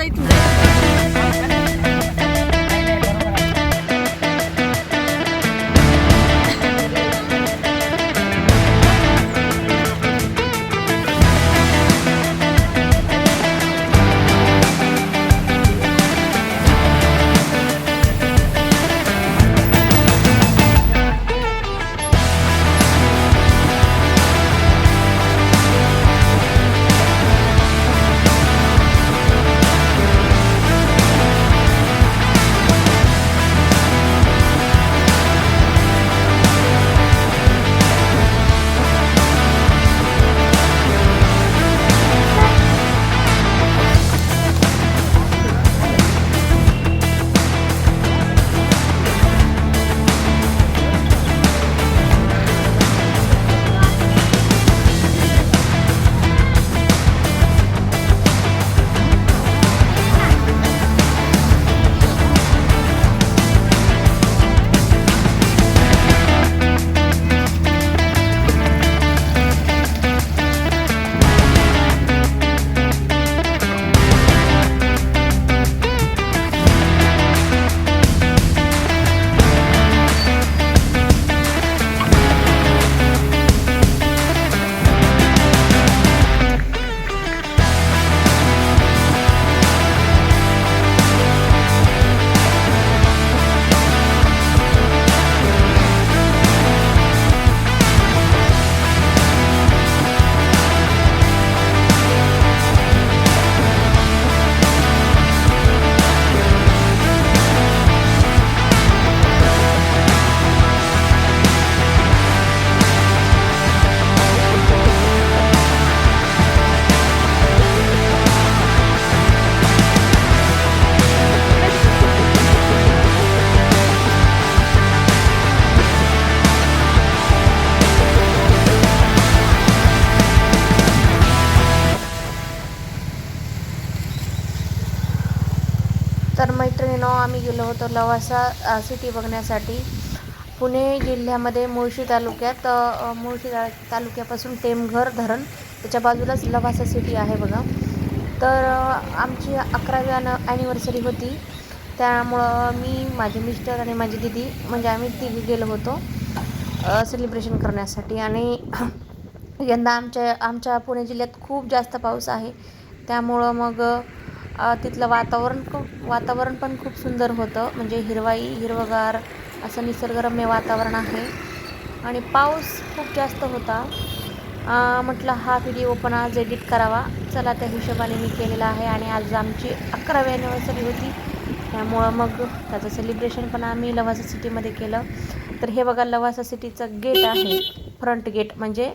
दादा इथून तर मैत्रिणींनो आम्ही गेलो होतो लवासा सिटी बघण्यासाठी. पुणे जिल्ह्यामध्ये मुळशी तालुक्यात मुळशी तालुक्यापासून टेमघर धरण त्याच्या बाजूलाच लवासा सिटी आहे बघा. तर आमची 11वी ॲनिव्हर्सरी होती, त्यामुळं मी माझे मिस्टर आणि माझी दिदी म्हणजे आम्ही तिघी गेलो होतो सेलिब्रेशन करण्यासाठी. आणि यंदा आमच्या पुणे जिल्ह्यात खूप जास्त पाऊस आहे, त्यामुळं मग तिथलं वातावरण पण खूप सुंदर होतं. म्हणजे हिरवगार असं निसर्गरम्य वातावरण आहे आणि पाऊस खूप जास्त होता. म्हटलं हा व्हिडिओ पण आज एडिट करावा, चला त्या हिशोबाने मी केलेला आहे. आणि आज आमची 11वी ॲनिव्हर्सरी होती, त्यामुळं मग त्याचं सेलिब्रेशन पण आम्ही लवासा सिटीमध्ये केलं. तर हे बघा लवासा सिटीचं गेट आहे, फ्रंट गेट म्हणजे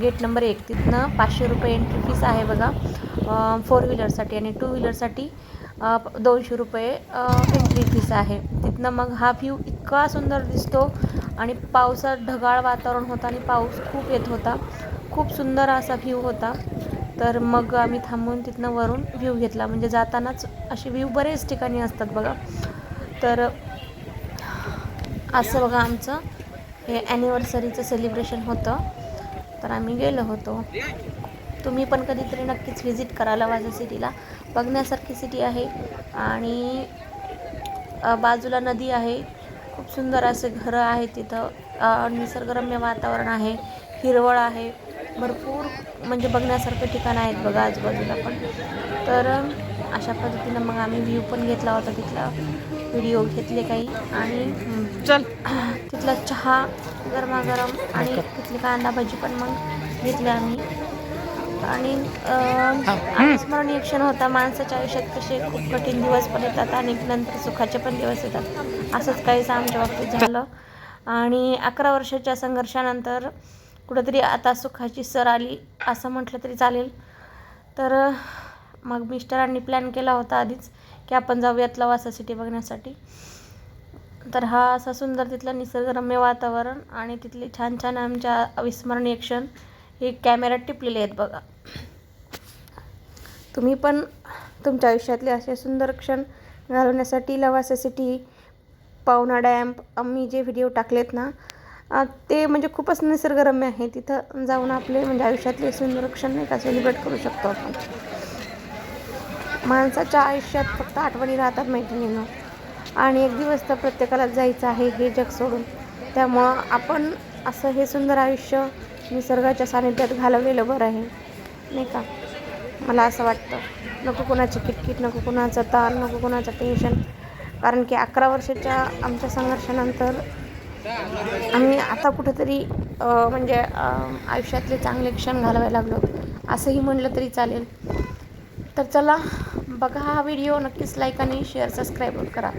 गेट नंबर 1. तिथनं 500 रुपये एंट्री फीस आहे बघा 4 व्हीलरसाठी, आणि 2 व्हीलरसाठी 200 रुपये एंट्री फीस आहे. तिथनं मग हा व्ह्यू इतका सुंदर दिसतो. आणि पावसात ढगाळ वातावरण होतं आणि पाऊस खूप येत होता, खूप सुंदर असा व्ह्यू होता. तर मग आम्ही थांबून तिथनं वरून व्ह्यू घेतला. म्हणजे जातानाच असे व्ह्यू बरेच ठिकाणी असतात बघा. तर असं बघा आमचं हे ॲनिव्हर्सरीचं सेलिब्रेशन होतं, तर आम्ही गेलो होतो. तुम्ही पण कधीतरी नक्कीच व्हिजिट करा लवासा सिटीला, बघण्यासारखी सिटी आहे. आणि बाजूला नदी आहे, खूप सुंदर असे घरं आहेत तिथं, निसर्गरम्य वातावरण आहे, हिरवळ आहे, भरपूर म्हणजे बघण्यासारखे ठिकाणं आहेत बघा आजूबाजूला पण. तर अशा पद्धतीनं मग आम्ही व्ह्यू पण घेतला होता, तिथला व्हिडिओ घेतले काही. आणि तिथला चहा गरमागरम आणि तिथली कांदा भजी पण मग घेतली आम्ही. आणि स्मरणीय क्षण होता. माणसाच्या आयुष्यात कसे खूप कठीण दिवस पण येतात आणि नंतर सुखाचे पण दिवस येतात, असंच काहीच आमच्या बाबतीत झालं. आणि 11 वर्षाच्या संघर्षानंतर कुठंतरी आता सुखाची सर आली असं म्हटलं तरी चालेल. तर मग मिस्टरांनी प्लॅन केला होता आधीच की आपण जाऊयात लवासा सिटी बघण्यासाठी. तर हा असा सुंदर तिथलं निसर्गरम्य वातावरण आणि तिथले छान छान आमच्या अविस्मरणीय क्षण हे कॅमेऱ्यात टिपलेले आहेत बघा. तुम्ही पण तुमच्या आयुष्यातले असे सुंदर क्षण घालवण्यासाठी लवासा सिटी, पावना डॅम आम्ही जे व्हिडिओ टाकलेत ना ते म्हणजे खूपच निसर्गरम्य आहे. तिथं जाऊन आपले म्हणजे आयुष्यातले सुंदर क्षण नाही का सेलिब्रेट करू शकतो आपण. माणसाच्या आयुष्यात फक्त आठवणी राहतात मैत्रिणींनो, आणि एक दिवस तर प्रत्येकाला जायचं आहे हे जग सोडून. त्यामुळं आपण असं हे सुंदर आयुष्य निसर्गाच्या सानिध्यात घालवलेलं बरं आहे, नाही का? मला असं वाटतं. नको कोणाची किटकिट, नको कोणाचं ताण, नको कोणाचं टेन्शन. कारण की 11 वर्षाच्या आमच्या संघर्षानंतर आम्ही आता कुठंतरी म्हणजे आयुष्यातले चांगले क्षण घालवायला लागलो, असंही म्हणलं तरी चालेल. तर चला, बघा हा व्हिडिओ, नक्कीच लाईक आणि शेअर, सबस्क्राईब करा.